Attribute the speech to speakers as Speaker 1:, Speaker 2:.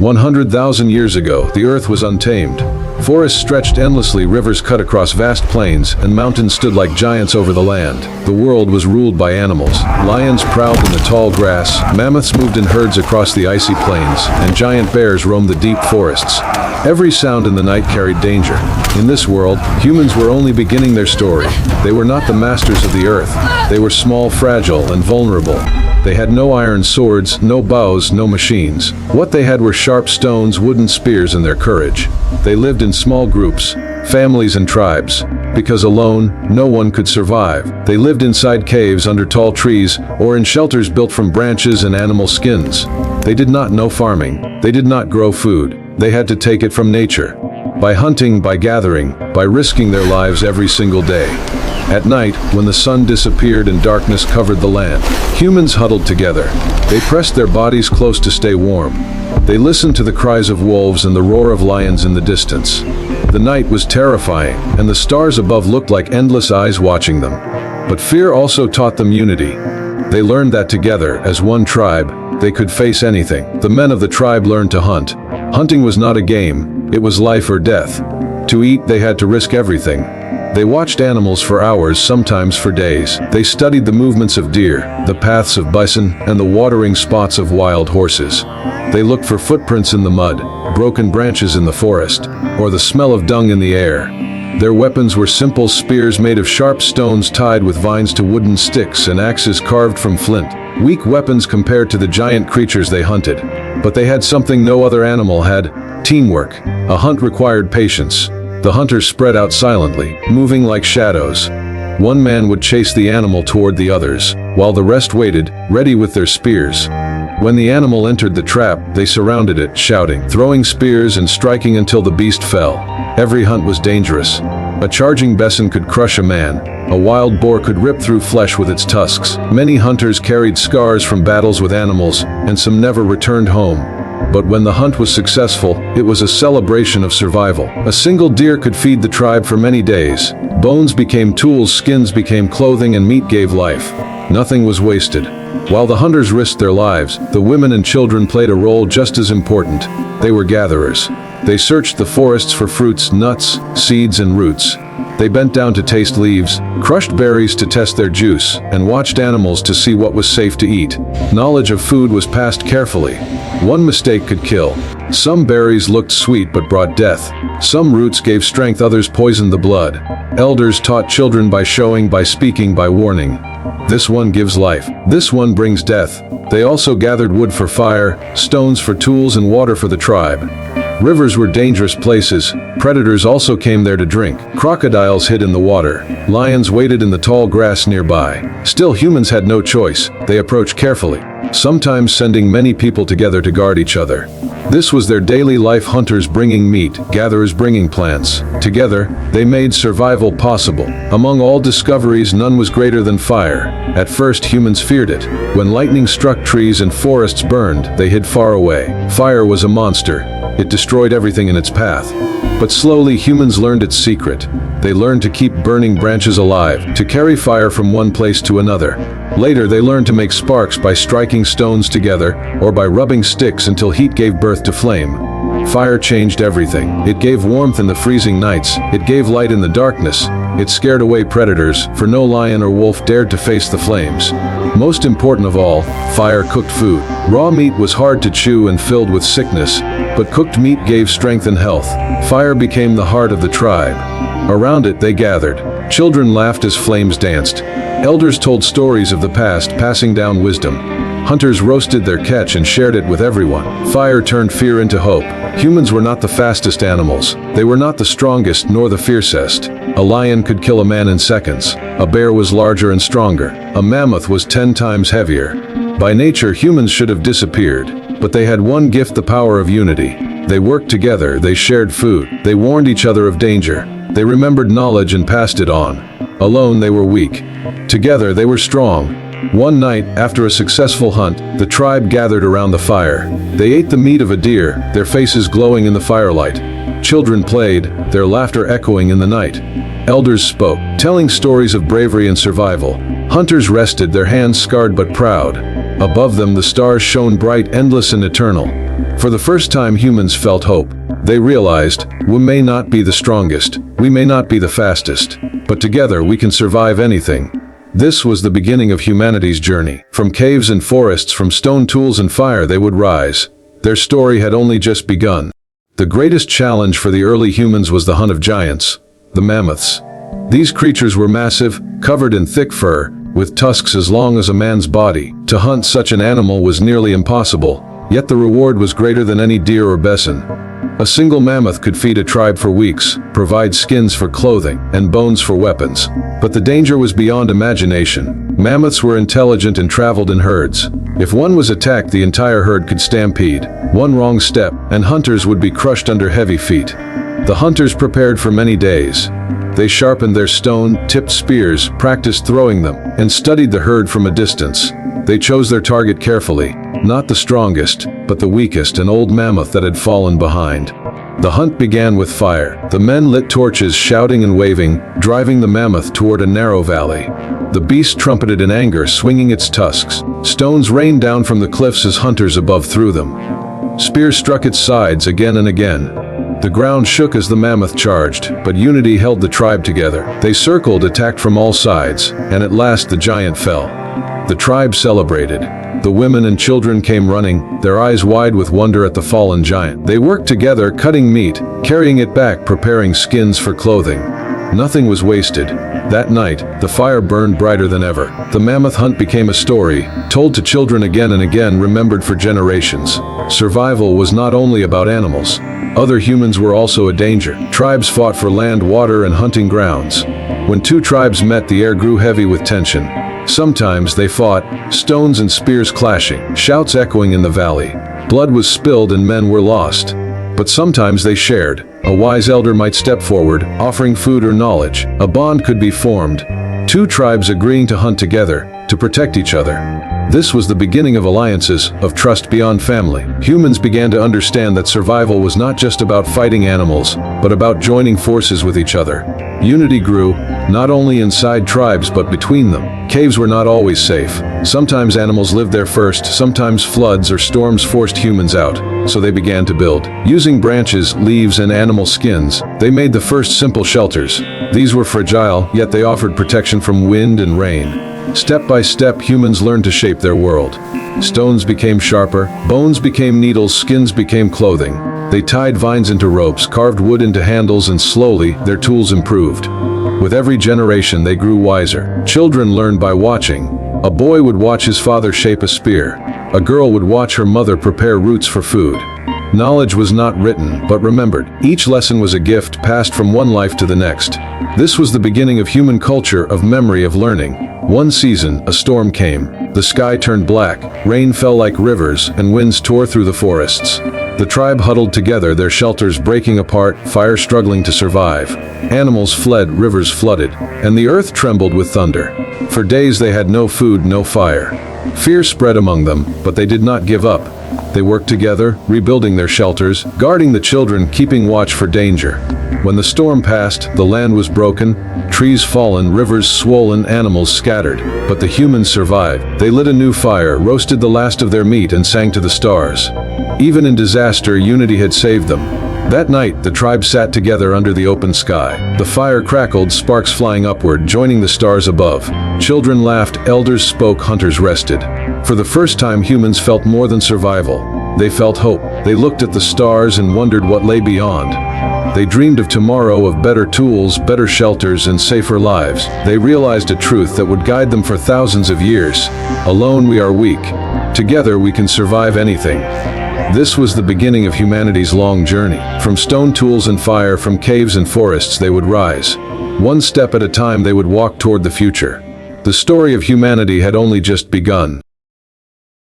Speaker 1: 100,000 years ago, the earth was untamed. Forests stretched endlessly, rivers cut across vast plains, and mountains stood like giants over the land. The world was ruled by animals. Lions prowled in the tall grass, mammoths moved in herds across the icy plains, and giant bears roamed the deep forests. Every sound in the night carried danger. In this world, humans were only beginning their story. They were not the masters of the earth. They were small, fragile, and vulnerable. They had no iron swords, no bows, no machines. What they had were sharp stones, wooden spears, and their courage. They lived in small groups, families and tribes. Because alone, no one could survive. They lived inside caves, under tall trees, or in shelters built from branches and animal skins. They did not know farming. They did not grow food. They had to take it from nature. By hunting, by gathering, by risking their lives every single day. At night, when the sun disappeared and darkness covered the land, humans huddled together. They pressed their bodies close to stay warm. They listened to the cries of wolves and the roar of lions in the distance. The night was terrifying, and the stars above looked like endless eyes watching them. But fear also taught them unity. They learned that together, as one tribe, they could face anything. The men of the tribe learned to hunt. Hunting was not a game, it was life or death. To eat, they had to risk everything. They watched animals for hours, sometimes for days. They studied the movements of deer, the paths of bison, and the watering spots of wild horses. They looked for footprints in the mud, broken branches in the forest, or the smell of dung in the air. Their weapons were simple spears made of sharp stones tied with vines to wooden sticks and axes carved from flint. Weak weapons compared to the giant creatures they hunted. But they had something no other animal had: teamwork. A hunt required patience. The hunters spread out silently, moving like shadows. One man would chase the animal toward the others, while the rest waited, ready with their spears. When the animal entered the trap, they surrounded it, shouting, throwing spears and striking until the beast fell. Every hunt was dangerous. A charging bison could crush a man. A wild boar could rip through flesh with its tusks. Many hunters carried scars from battles with animals, and some never returned home. But when the hunt was successful, it was a celebration of survival. A single deer could feed the tribe for many days. Bones became tools, skins became clothing, and meat gave life. Nothing was wasted. While the hunters risked their lives, the women and children played a role just as important. They were gatherers. They searched the forests for fruits, nuts, seeds, and roots. They bent down to taste leaves, crushed berries to test their juice, and watched animals to see what was safe to eat. Knowledge of food was passed carefully. One mistake could kill. Some berries looked sweet but brought death. Some roots gave strength, others poisoned the blood. Elders taught children by showing, by speaking, by warning. This one gives life. This one brings death. They also gathered wood for fire, stones for tools, and water for the tribe. Rivers were dangerous places. Predators also came there to drink. Crocodiles hid in the water. Lions waited in the tall grass nearby. Still, humans had no choice. They approached carefully, sometimes sending many people together to guard each other. This was their daily life: hunters bringing meat, gatherers bringing plants. Together, they made survival possible. Among all discoveries, none was greater than fire. At first, humans feared it. When lightning struck trees and forests burned, they hid far away. Fire was a monster. It destroyed everything in its path. But slowly, humans learned its secret. They learned to keep burning branches alive, to carry fire from one place to another. Later, they learned to make sparks by striking stones together, or by rubbing sticks until heat gave birth to flame. Fire changed everything. It gave warmth in the freezing nights. It gave light in the darkness. It scared away predators, for no lion or wolf dared to face the flames. Most important of all, fire cooked food. Raw meat was hard to chew and filled with sickness, but cooked meat gave strength and health. Fire became the heart of the tribe. Around it they gathered. Children laughed as flames danced. Elders told stories of the past, passing down wisdom. Hunters roasted their catch and shared it with everyone. Fire turned fear into hope. Humans were not the fastest animals. They were not the strongest nor the fiercest. A lion could kill a man in seconds. A bear was larger and stronger. A mammoth was 10 times heavier. By nature, humans should have disappeared. But they had one gift: the power of unity. They worked together, they shared food, they warned each other of danger. They remembered knowledge and passed it on. Alone, they were weak. Together, they were strong. One night, after a successful hunt, the tribe gathered around the fire. They ate the meat of a deer, their faces glowing in the firelight. Children played, their laughter echoing in the night. Elders spoke, telling stories of bravery and survival. Hunters rested, their hands scarred but proud. Above them, the stars shone bright, endless and eternal. For the first time, humans felt hope. They realized, we may not be the strongest, we may not be the fastest, but together we can survive anything. This was the beginning of humanity's journey. From caves and forests, from stone tools and fire, they would rise. Their story had only just begun. The greatest challenge for the early humans was the hunt of giants, the mammoths. These creatures were massive, covered in thick fur, with tusks as long as a man's body. To hunt such an animal was nearly impossible, yet the reward was greater than any deer or bison. A single mammoth could feed a tribe for weeks, provide skins for clothing, and bones for weapons. But the danger was beyond imagination. Mammoths were intelligent and traveled in herds. If one was attacked, the entire herd could stampede. One wrong step, and hunters would be crushed under heavy feet. The hunters prepared for many days. They sharpened their stone-tipped spears, practiced throwing them, and studied the herd from a distance. They chose their target carefully, not the strongest, but the weakest, an old mammoth that had fallen behind. The hunt began with fire. The men lit torches, shouting and waving, driving the mammoth toward a narrow valley. The beast trumpeted in anger, swinging its tusks. Stones rained down from the cliffs as hunters above threw them. Spears struck its sides again and again. The ground shook as the mammoth charged, but unity held the tribe together. They circled, attacked from all sides, and at last the giant fell. The tribe celebrated. The women and children came running, their eyes wide with wonder at the fallen giant. They worked together, cutting meat, carrying it back, preparing skins for clothing. Nothing was wasted. That night, the fire burned brighter than ever. The mammoth hunt became a story, told to children again and again, remembered for generations. Survival was not only about animals. Other humans were also a danger. Tribes fought for land, water, and hunting grounds. When two tribes met, the air grew heavy with tension. Sometimes they fought, stones and spears clashing, shouts echoing in the valley. Blood was spilled and men were lost. But sometimes they shared. A wise elder might step forward, offering food or knowledge. A bond could be formed. Two tribes agreeing to hunt together, to protect each other. This was the beginning of alliances, of trust beyond family. Humans began to understand that survival was not just about fighting animals, but about joining forces with each other. Unity grew, not only inside tribes but between them. Caves were not always safe. Sometimes animals lived there first, sometimes floods or storms forced humans out, so they began to build. Using branches, leaves, and animal skins, they made the first simple shelters. These were fragile, yet they offered protection from wind and rain. Step by step, humans learned to shape their world. Stones became sharper, bones became needles, skins became clothing. They tied vines into ropes, carved wood into handles, and slowly, their tools improved. With every generation, they grew wiser. Children learned by watching. A boy would watch his father shape a spear. A girl would watch her mother prepare roots for food. Knowledge was not written, but remembered. Each lesson was a gift passed from one life to the next. This was the beginning of human culture, of memory, of learning. One season, a storm came. The sky turned black, rain fell like rivers, and winds tore through the forests. The tribe huddled together, their shelters breaking apart, fire struggling to survive. Animals fled, rivers flooded, and the earth trembled with thunder. For days they had no food, no fire. Fear spread among them, but they did not give up. They worked together, rebuilding their shelters, guarding the children, keeping watch for danger. When the storm passed, the land was broken, trees fallen, rivers swollen, animals scattered. But the humans survived. They lit a new fire, roasted the last of their meat, and sang to the stars. Even in disaster, unity had saved them. That night, the tribe sat together under the open sky. The fire crackled, sparks flying upward, joining the stars above. Children laughed, elders spoke, hunters rested. For the first time, humans felt more than survival. They felt hope. They looked at the stars and wondered what lay beyond. They dreamed of tomorrow, of better tools, better shelters, and safer lives. They realized a truth that would guide them for thousands of years. Alone we are weak. Together we can survive anything. This was the beginning of humanity's long journey. From stone tools and fire, from caves and forests, they would rise. One step at a time, they would walk toward the future. The story of humanity had only just begun.